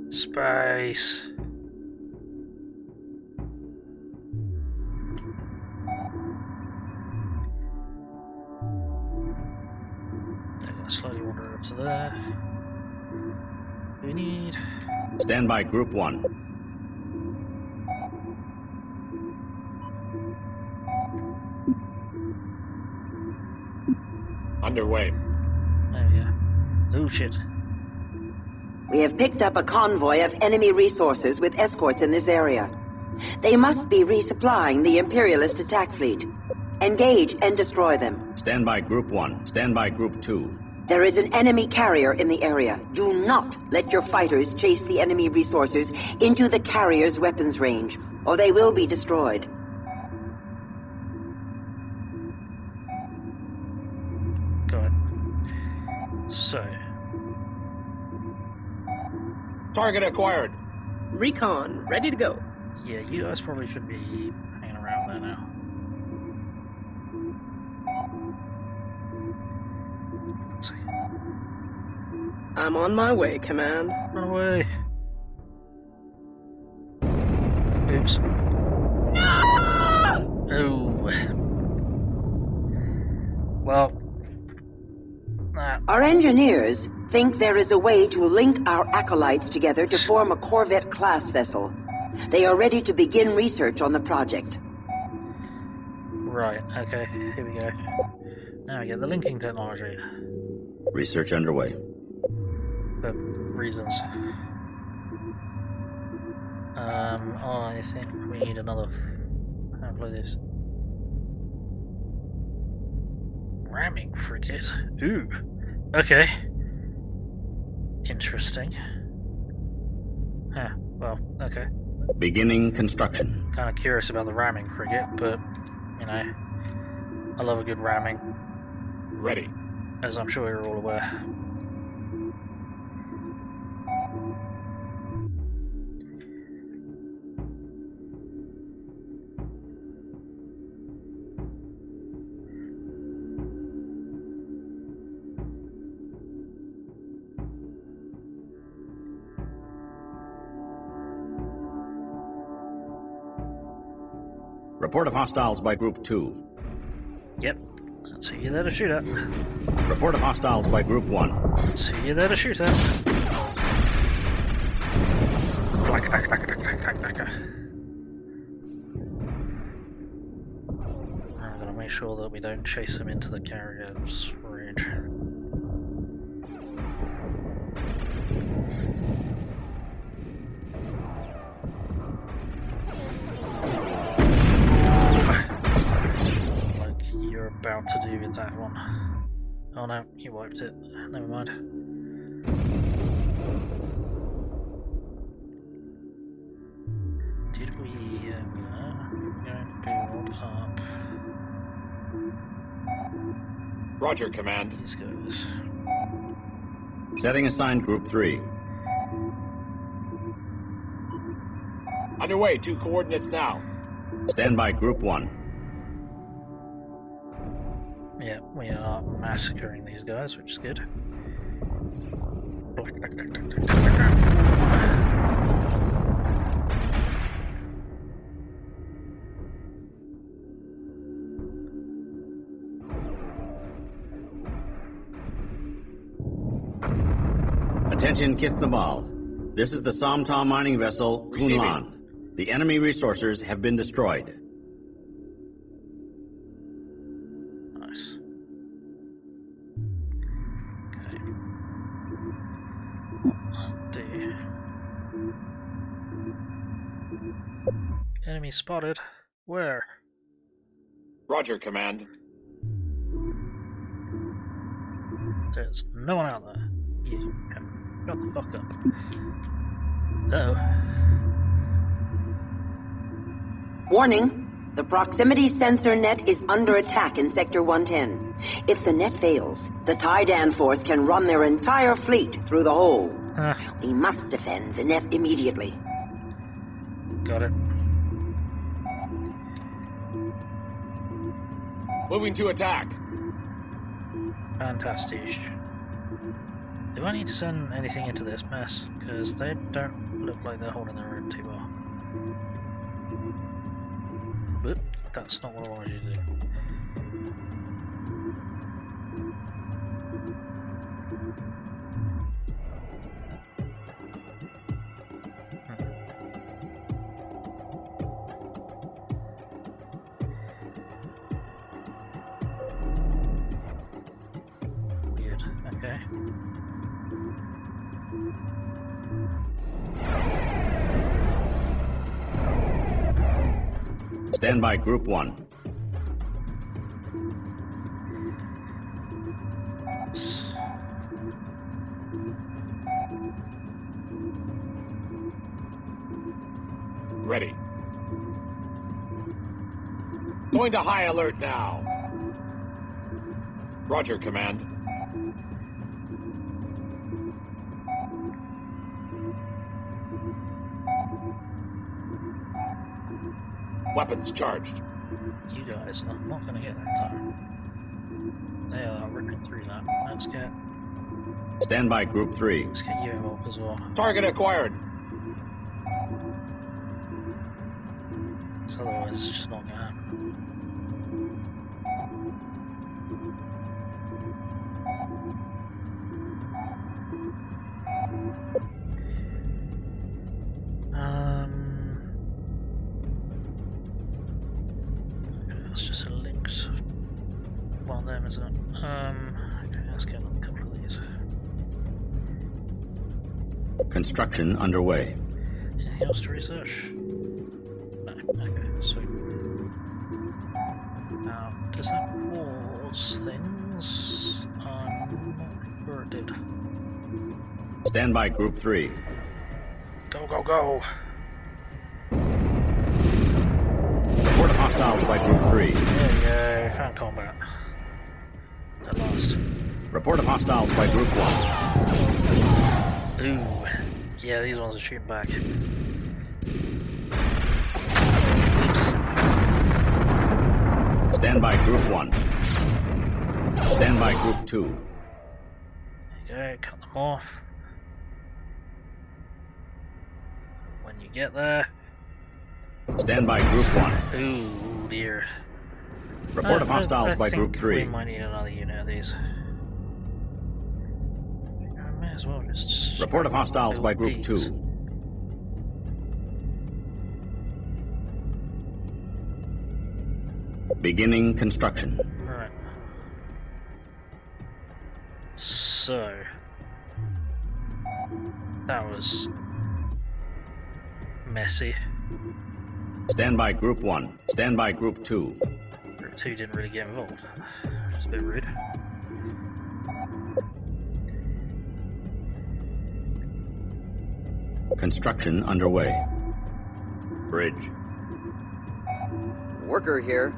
space! They're gonna slowly wander up to there. What do we need? Stand by Group 1. Underway. There we go. Oh shit. We have picked up a convoy of enemy resources with escorts in this area. They must be resupplying the Imperialist attack fleet. Engage and destroy them. Stand by Group 1. Stand by Group 2. There is an enemy carrier in the area. Do not let your fighters chase the enemy resources into the carrier's weapons range, or they will be destroyed. Go ahead. So. Target acquired. Recon, ready to go. Yeah, you guys probably should be hanging around there now. Let's see. I'm on my way, Command. Run away. Oops. Oh. Well. Our engineers think there is a way to link our acolytes together to form a Corvette-class vessel. They are ready to begin research on the project. Right, okay, here we go. Now we get the linking technology. Research underway. For reasons. I think we need another... How do I play this? Ramming frigate? Ooh. Okay. Interesting. Huh, well, okay. Beginning construction. Kind of curious about the ramming frigate, but, you know, I love a good ramming. Ready. As I'm sure you're all aware. Report of hostiles by Group 2. Yep. That's who you're there to shoot at. Report of hostiles by Group 1. That's who you're there to shoot at. I'm gonna make sure that we don't chase them into the carrier's range. You're about to do with that one. Oh no, you wiped it. Never mind. Did we we're going to build up Roger, Command. these guys. Setting assigned Group 3. Underway, 2 coordinates now. Stand by Group 1. Yeah, we are massacring these guys, which is good. Attention, Kith Nabal. This is the Somta mining vessel Kunlan. The enemy resources have been destroyed. Nice. Okay. D. Enemy spotted. Where? Roger, Command. There's no one out there. You can shut the fuck up. Uh-oh. Warning. The proximity sensor net is under attack in Sector 110. If the net fails, the Taidan force can run their entire fleet through the hole. We must defend the net immediately. Got it. Moving to attack. Fantastic. Do I need to send anything into this mess? Because they don't look like they're holding their own too well. But that's not what I wanted you to do. Weird. Okay. Stand by Group 1. Ready. Going to high alert now. Roger, Command. Weapons charged. You guys are not going to get that time. They are ripping through that. Let's get... Stand by Group 3. Let's get you involved as well. Target acquired. So otherwise it's just not going to happen. It's just a links. Well, them, isn't it? Okay, let's get on a couple of these. Construction underway. Anything else to research? No. Okay, sweet. Now, does that pause things? I'm not sure it did. Stand by Group 3. Go, go, go! Report of hostiles by Group 3. There we go, found combat. At last. Report of hostiles by Group 1. Ooh. Yeah, these ones are shooting back. Oops. Stand by Group 1. Stand by Group 2. There you go, cut them off. When you get there. Stand by Group 1. Ooh, dear. Report of hostiles by Group 3. We might need another unit of these. I may as well just... Report of hostiles by Group 2. Beginning construction. Right. So... that was... messy. Stand by Group 1. Stand by Group 2. Group 2 didn't really get involved, which is a bit rude. Construction underway. Bridge. Worker here.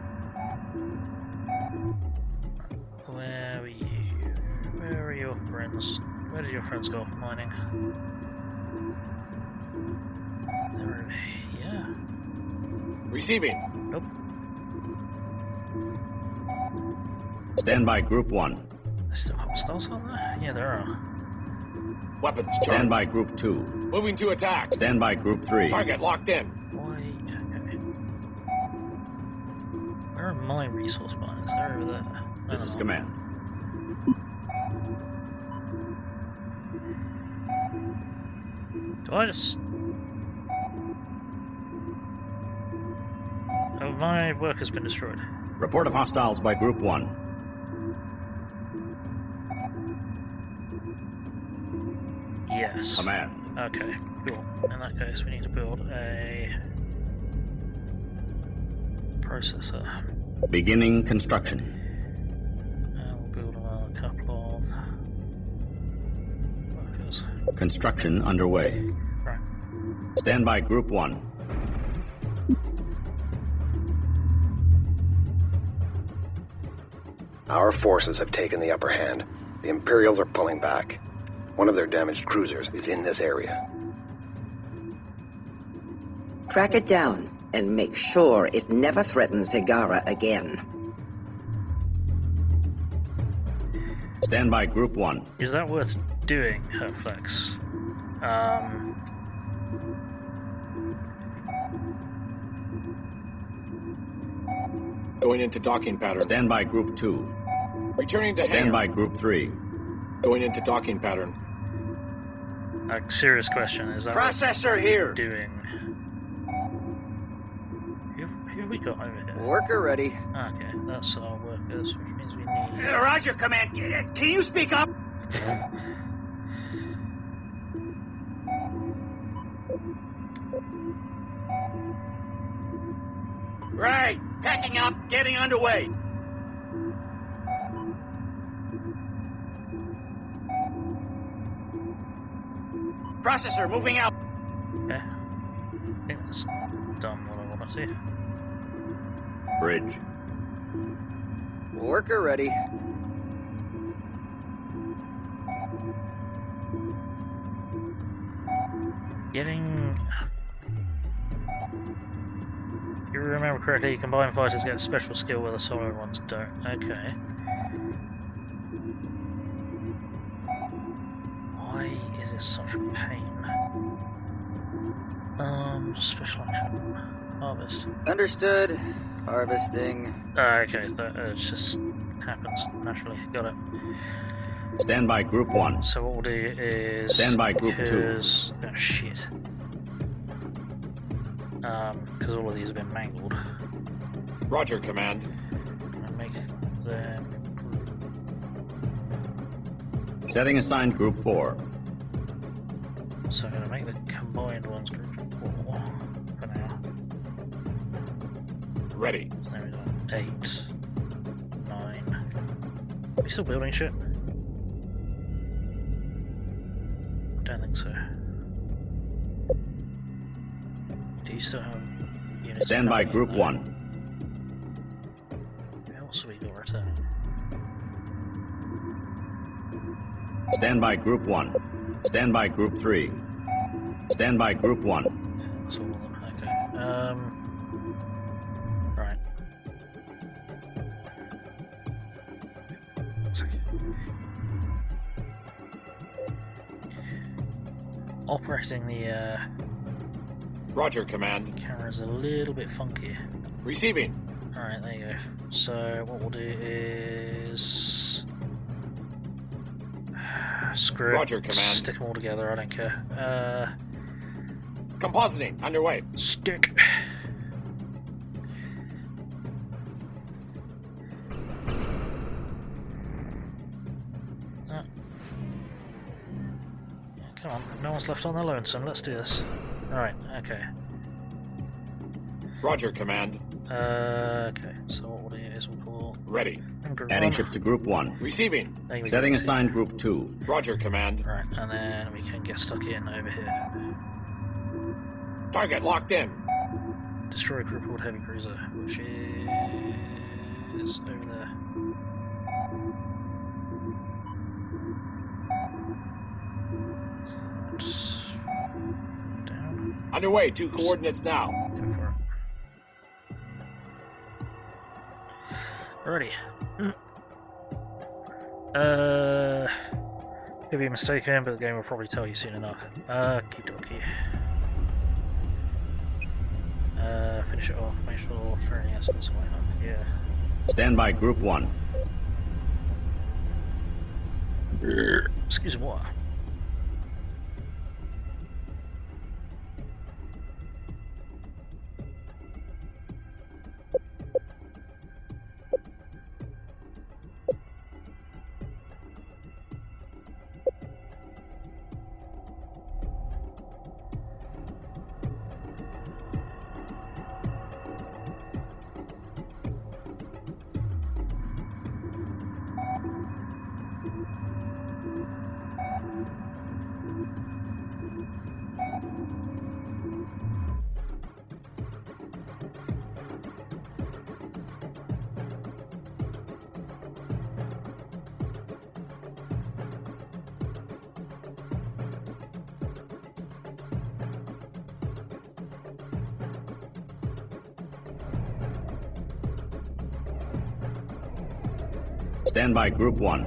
Where are you? Where are your friends? Where did your friends go mining? They're over here. Receiving. Nope. Stand by Group 1. There's still hostiles on there? Yeah, there are. Weapons charged. Stand by Group 2. Moving to attack. Stand by Group 3. Target locked in. Why? Okay. Where are my resource miners? They're over there. This is command. Do I just... oh, my work has been destroyed. Report of hostiles by Group 1. Yes. Command. Okay, cool. In that case, we need to build a processor. Beginning construction. And we'll build a couple of workers. Construction underway. Right. Stand by Group 1. Our forces have taken the upper hand. The Imperials are pulling back. One of their damaged cruisers is in this area. Track it down and make sure it never threatens Higara again. Stand by Group 1. Is that worth doing, Herflex? Going into docking pattern. Stand by Group 2. Returning to Stand hangar. by Group 3. Going into docking pattern. A serious question, is that Processor worth here. doing? Who have we got over here? Worker ready. Okay, that's our workers, which means we need... Roger, Command. Can you speak up? Right. Packing up. Getting underway. Processor moving out. Okay. I think that's done what I want to see. Bridge. Worker ready. Getting... you remember correctly, combined fighters get a special skill where the solo ones don't. Okay. Why is it such a pain? Special action. Harvest. Understood. Harvesting. Okay, that just happens naturally. Got it. Stand by Group 1. So what we'll do is... Stand by Group 2. Oh, shit. Because all of these have been mangled. Roger, Command. I'm gonna make them... Setting assigned Group 4. So I'm going to make the combined ones Group 4 for now. Ready. So there we go. 8, 9. Are we still building shit? I don't think so. Do you still have units? Stand by Group 1. What else have we got returning? Stand by Group 1. Stand by Group 3. Stand by Group 1. That's all of them, okay. Right. One second. Operating the Roger, Command. camera's a little bit funky. Receiving. Alright, there you go. So what we'll do is... Screw it. Roger, Command. Stick them all together, I don't care. Compositing. Underway. Stick. Oh. Come on, no one's left on their lonesome, let's do this. Alright, okay. Roger, Command. Okay, so what we'll do is we'll call... Ready. Adding ships to Group 1. Receiving. Setting assigned Group 2. Roger, Command. Right, and then we can get stuck in over here. Target locked in. Destroy crippled heavy cruiser, which is over there. Down. Underway. 2 coordinates now. Go for it. Alrighty. Could be mistaken, but the game will probably tell you soon enough. Okie dokie. Finish it off, make sure for any essence going on. Yeah. Stand by Group 1. Excuse me, what? Stand by Group 1.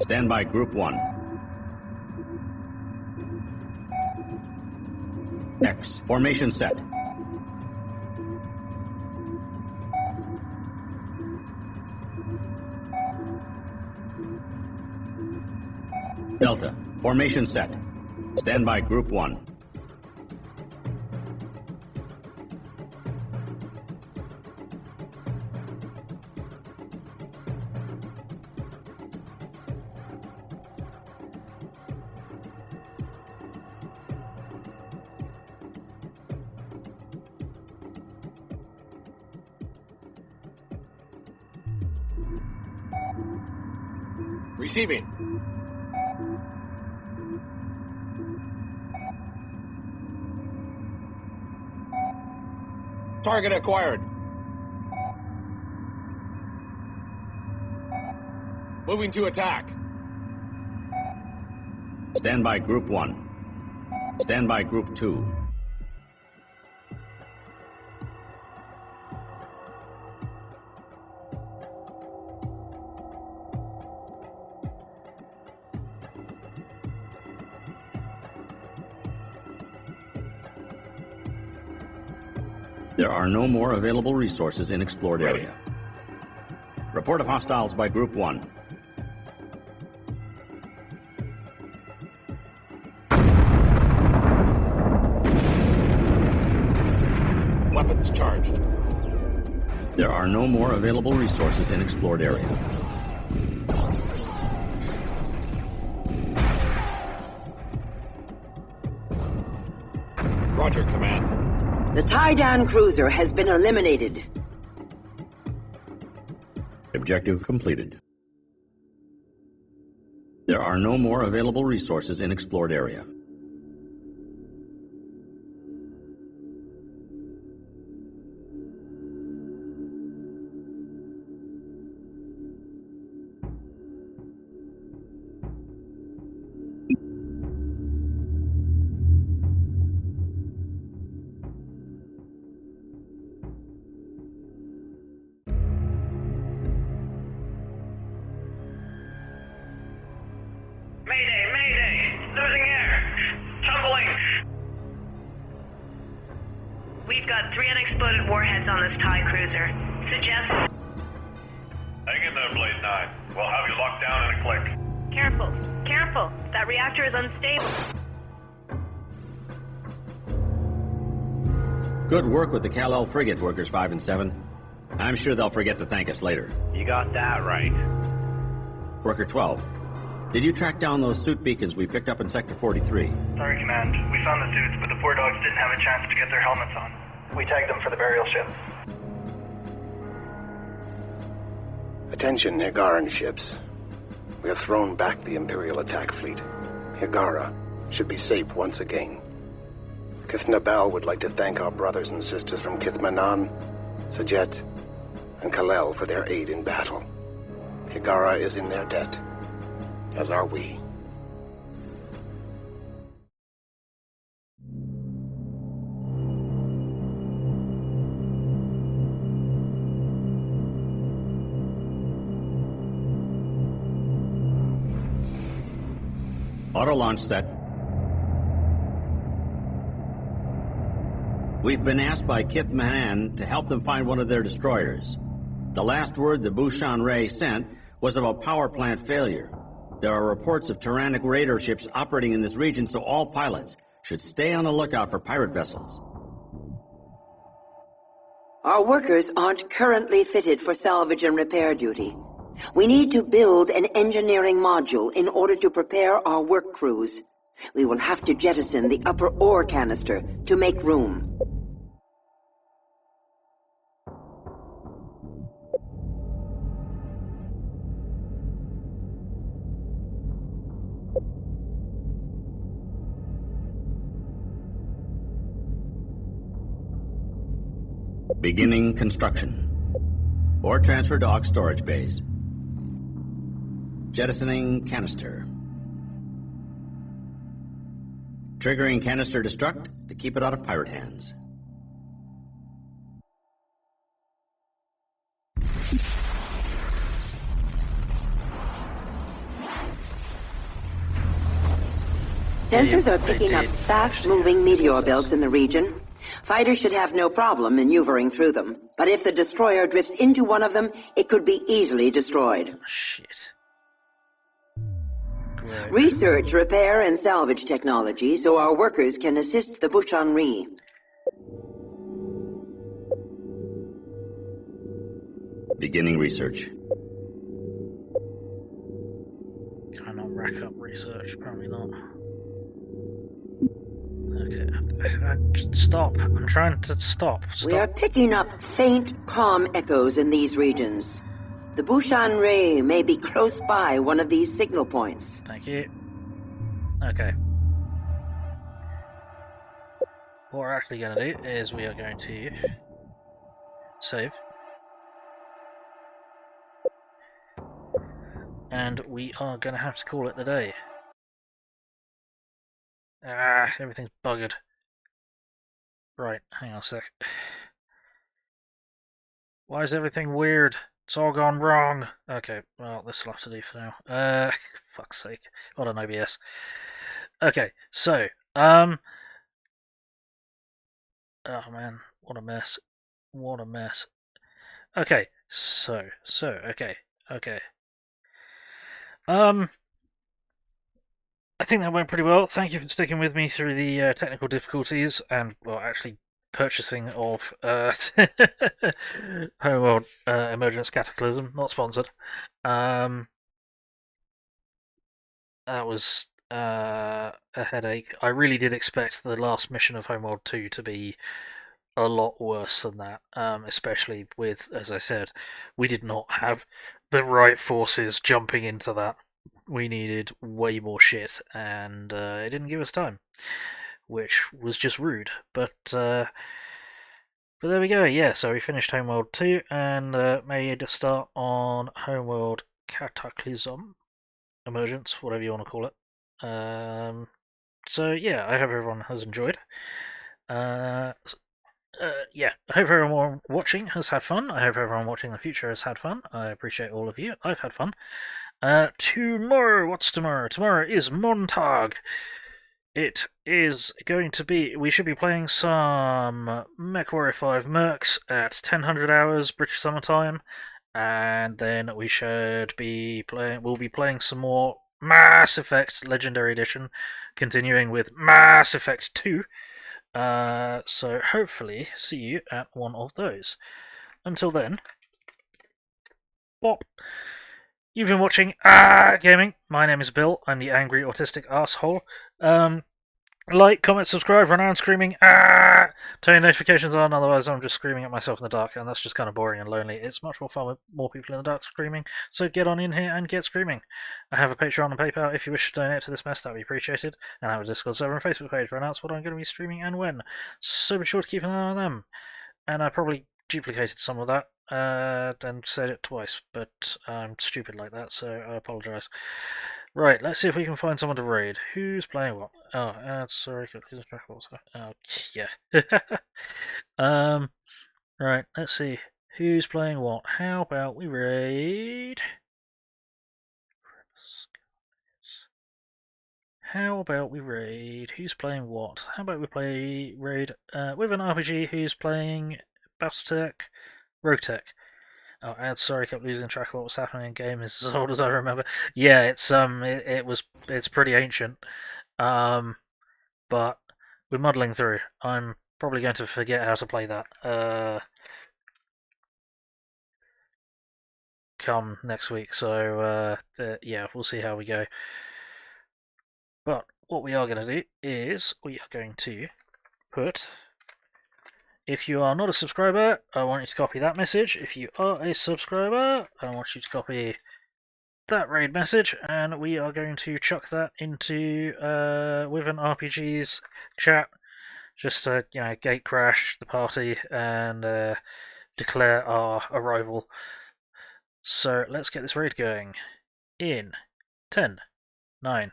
Stand by Group 1. X. Formation set. Delta. Formation set. Stand by Group 1. Receiving. Target acquired. Moving to attack. Stand by Group 1. Stand by Group 2. There are no more available resources in explored area. Report of hostiles by Group 1. Weapons charged. There are no more available resources in explored area. Roger, Command. The Taidan cruiser has been eliminated. Objective completed. There are no more available resources in explored area. Mayday, mayday! Losing air! Tumbling! We've got 3 unexploded warheads on this TIE cruiser. Suggest... Hang in there, Blade 9. We'll have you locked down in a click. Careful, careful. That reactor is unstable. Good work with the Kal-El frigate, Workers 5 and 7. I'm sure they'll forget to thank us later. You got that right. Worker 12. Did you track down those suit beacons we picked up in Sector 43? Sorry, Command. We found the suits, but the poor dogs didn't have a chance to get their helmets on. We tagged them for the burial ships. Attention, Higaran ships. We have thrown back the Imperial attack fleet. Higara should be safe once again. Kithnabel would like to thank our brothers and sisters from Kithmanan, Sajet, and Kal-El for their aid in battle. Higara is in their debt, as are we. Auto launch set. We've been asked by Kithmanan to help them find one of their destroyers. The last word the Bushan Ray sent was of a power plant failure. There are reports of tyrannic raider ships operating in this region, so all pilots should stay on the lookout for pirate vessels. Our workers aren't currently fitted for salvage and repair duty. We need to build an engineering module in order to prepare our work crews. We will have to jettison the upper ore canister to make room. Beginning construction. Ore transfer to Aux storage bays. Jettisoning canister. Triggering canister destruct to keep it out of pirate hands. Sensors are picking up fast-moving meteor belts in the region. Fighters should have no problem maneuvering through them. But if the destroyer drifts into one of them, it could be easily destroyed. Shit. Research, repair, and salvage technology so our workers can assist the Bushan-Ri. Beginning research. Can I not rack up research? Probably not. Okay. Stop. I'm trying to stop. We are picking up faint, calm echoes in these regions. The Bushan Ray may be close by one of these signal points. Thank you. Okay. What we're actually going to do is we are going to save. And we are going to have to call it the day. Everything's buggered. Right, hang on a sec. Why is everything weird? It's all gone wrong. Okay, well, this will have to do for now. Fuck's sake. What an OBS. Okay, so, oh man, what a mess. What a mess. Okay, okay. I think that went pretty well. Thank you for sticking with me through the technical difficulties and, well, actually purchasing of Homeworld Emergence CatAAAHclysm, not sponsored. That was a headache. I really did expect the last mission of Homeworld 2 to be a lot worse than that, especially with, as I said, we did not have the right forces jumping into that. We needed way more shit, and it didn't give us time, which was just rude. But there we go. Yeah, so we finished Homeworld 2 and made a start on Homeworld CatAAAHclysm, Emergence, whatever you want to call it. So yeah, I hope everyone has enjoyed. Yeah, I hope everyone watching has had fun. I hope everyone watching in the future has had fun. I appreciate all of you. I've had fun. Tomorrow, what's tomorrow? Tomorrow is Montag. It is going to be, we should be playing some MechWarrior 5 Mercs at 1000 hours British Summer Time, and then we should be we'll be playing some more Mass Effect Legendary Edition, continuing with Mass Effect 2. So hopefully see you at one of those. Until then, bop. You've been watching Gaming. My name is Bill. I'm the angry autistic asshole. Like, comment, subscribe, run around screaming Turn your notifications on, otherwise I'm just screaming at myself in the dark, and that's just kind of boring and lonely. It's much more fun with more people in the dark screaming, so get on in here and get screaming. I have a Patreon and PayPal if you wish to donate to this mess, that would be appreciated, and I have a Discord server and Facebook page where I announce what I'm going to be streaming and when, so be sure to keep an eye on them. And I probably duplicated some of that and said it twice, but I'm stupid like that, so I apologise. Right, let's see if we can find someone to raid. Who's playing what? Oh, sorry, oh, yeah. Right, let's see. Who's playing what? How about we raid? How about we raid? Who's playing what? How about we play raid with an RPG who's playing Battletech, Rotech. Oh, and sorry, I kept losing track of what was happening in game. It's as old as I remember. Yeah, it's pretty ancient. But we're muddling through. I'm probably going to forget how to play that. Come next week. So yeah, we'll see how we go. But what we are going to do is we are going to put. If you are not a subscriber, I want you to copy that message. If you are a subscriber, I want you to copy that raid message, and we are going to chuck that into with an RPG's chat, just to gate crash the party and declare our arrival. So let's get this raid going. In 10, 9,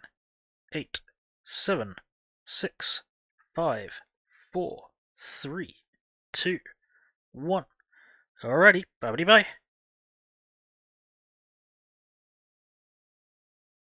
8, 7, 6, 5, 4, 3, 2, 1. Alrighty, bye bye.